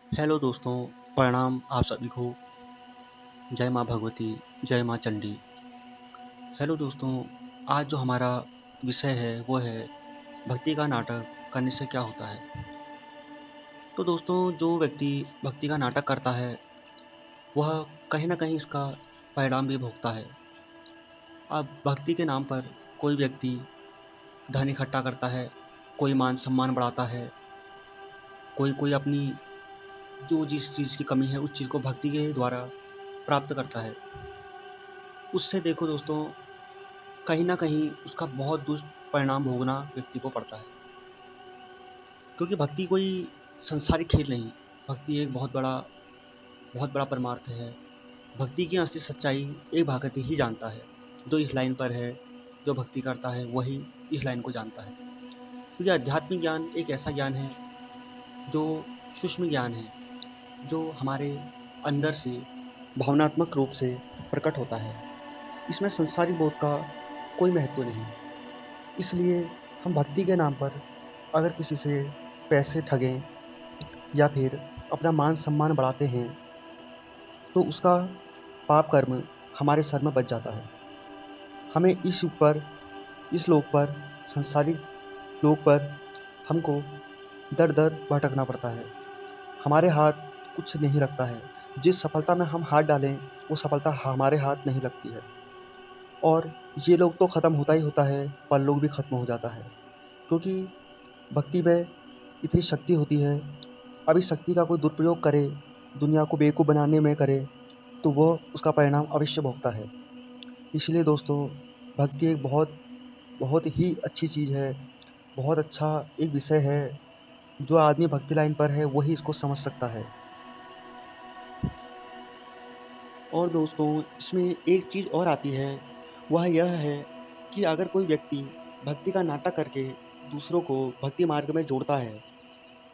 Hello दोस्तों, प्रणाम आप सभी को। जय माँ भगवती, जय माँ चंडी। हेलो दोस्तों, आज जो हमारा विषय है वो है भक्ति का नाटक करने से क्या होता है। तो दोस्तों, जो व्यक्ति भक्ति का नाटक करता है वह कहीं ना कहीं इसका परिणाम भी भोगता है। अब भक्ति के नाम पर कोई व्यक्ति धन इकट्ठा करता है, कोई मान सम्मान बढ़ाता है, कोई कोई अपनी जो जिस चीज़ की कमी है उस चीज़ को भक्ति के द्वारा प्राप्त करता है। उससे देखो दोस्तों, कहीं न कहीं उसका बहुत दुष्परिणाम भोगना व्यक्ति को पड़ता है। क्योंकि भक्ति कोई सांसारिक खेल नहीं, भक्ति एक बहुत बड़ा परमार्थ है। भक्ति की असली सच्चाई एक भगत ही जानता है। जो इस लाइन पर है, जो भक्ति करता है वही इस लाइन को जानता है। क्योंकि आध्यात्मिक ज्ञान एक ऐसा ज्ञान है जो सूक्ष्म ज्ञान है, जो हमारे अंदर से भावनात्मक रूप से प्रकट होता है। इसमें सांसारिक बोध का कोई महत्व नहीं। इसलिए हम भक्ति के नाम पर अगर किसी से पैसे ठगें या फिर अपना मान सम्मान बढ़ाते हैं तो उसका पाप कर्म हमारे सर में बच जाता है। हमें इस लोक पर सांसारिक लोक पर हमको दर दर भटकना पड़ता है। हमारे हाथ कुछ नहीं लगता है। जिस सफलता में हम हाथ डालें वो सफलता हमारे हाथ नहीं लगती है। और ये लोग तो ख़त्म होता ही होता है, परलोक भी ख़त्म हो जाता है। क्योंकि भक्ति में इतनी शक्ति होती है। अब इस शक्ति का कोई दुरुपयोग करे, दुनिया को बेवकूफ़ बनाने में करे, तो वो उसका परिणाम अवश्य भोगता है। इसलिए दोस्तों, भक्ति एक बहुत ही अच्छी चीज़ है, बहुत अच्छा एक विषय है। जो आदमी भक्ति लाइन पर है वही इसको समझ सकता है। और दोस्तों, इसमें एक चीज़ और आती है, वह यह है कि अगर कोई व्यक्ति भक्ति का नाटक करके दूसरों को भक्ति मार्ग में जोड़ता है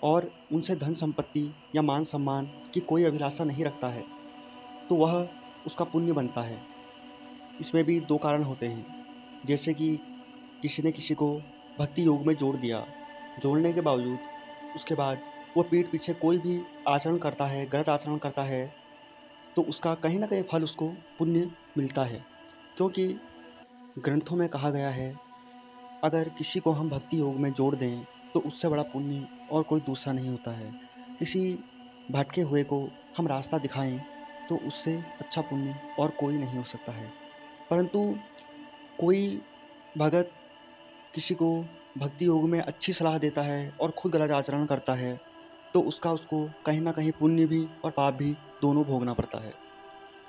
और उनसे धन संपत्ति या मान सम्मान की कोई अभिलाषा नहीं रखता है, तो वह उसका पुण्य बनता है। इसमें भी दो कारण होते हैं। जैसे कि किसी ने किसी को भक्ति योग में जोड़ दिया, जोड़ने के बावजूद उसके बाद वो पीठ पीछे कोई भी आचरण करता है, गलत आचरण करता है, तो उसका कहीं ना कहीं फल उसको पुण्य मिलता है। क्योंकि ग्रंथों में कहा गया है, अगर किसी को हम भक्ति योग में जोड़ दें तो उससे बड़ा पुण्य और कोई दूसरा नहीं होता है। किसी भटके हुए को हम रास्ता दिखाएं तो उससे अच्छा पुण्य और कोई नहीं हो सकता है। परंतु कोई भगत किसी को भक्ति योग में अच्छी सलाह देता है और खुद गलत आचरण करता है, तो उसको कहीं ना कहीं पुण्य भी और पाप भी दोनों भोगना पड़ता है।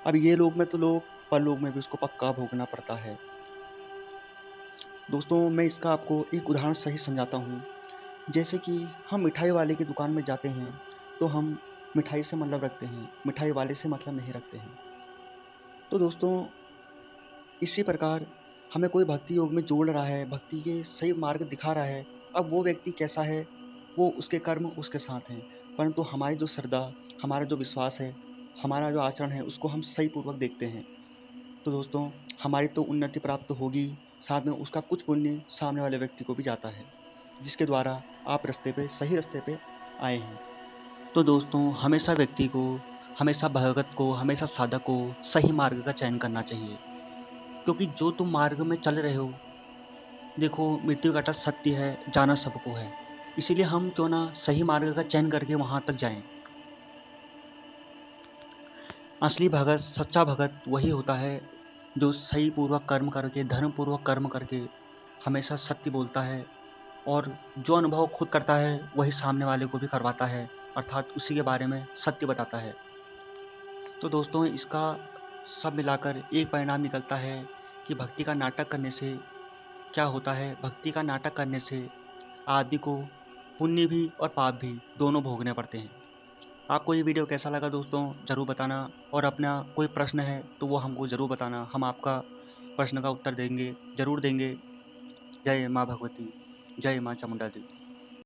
अब ये लोग में तो लोग, परलोक में भी उसको पक्का भोगना पड़ता है। दोस्तों, मैं इसका आपको एक उदाहरण सही समझाता हूँ। जैसे कि हम मिठाई वाले की दुकान में जाते हैं तो हम मिठाई से मतलब रखते हैं, मिठाई वाले से मतलब नहीं रखते हैं। तो दोस्तों, इसी प्रकार हमें कोई भक्ति योग में जोड़ रहा है, भक्ति के सही मार्ग दिखा रहा है। अब वो व्यक्ति कैसा है, वो उसके कर्म उसके साथ हैं, परंतु हमारी जो श्रद्धा, हमारा जो विश्वास है, हमारा जो आचरण है उसको हम सही पूर्वक देखते हैं। तो दोस्तों, हमारी तो उन्नति प्राप्त होगी, साथ में उसका कुछ पुण्य सामने वाले व्यक्ति को भी जाता है, जिसके द्वारा आप सही रास्ते पे आए हैं। तो दोस्तों, हमेशा भगत को, हमेशा साधक को सही मार्ग का चयन करना चाहिए। क्योंकि जो तुम मार्ग में चल रहे हो, देखो मृत्यु का अटल सत्य है, जाना सबको है। इसीलिए हम क्यों ना सही मार्ग का चयन करके वहाँ तक जाएं। असली भगत, सच्चा भगत वही होता है जो सही पूर्वक कर्म करके, धर्म पूर्वक कर्म करके हमेशा सत्य बोलता है, और जो अनुभव खुद करता है वही सामने वाले को भी करवाता है, अर्थात उसी के बारे में सत्य बताता है। तो दोस्तों, इसका सब मिलाकर एक परिणाम निकलता है कि भक्ति का नाटक करने से क्या होता है। भक्ति का नाटक करने से आदमी को पुण्य भी और पाप भी दोनों भोगने पड़ते हैं। आपको ये वीडियो कैसा लगा दोस्तों, ज़रूर बताना। और अपना कोई प्रश्न है तो वो हमको ज़रूर बताना, हम आपका प्रश्न का उत्तर देंगे, ज़रूर देंगे। जय माँ भगवती, जय माँ चामुंडा देवी।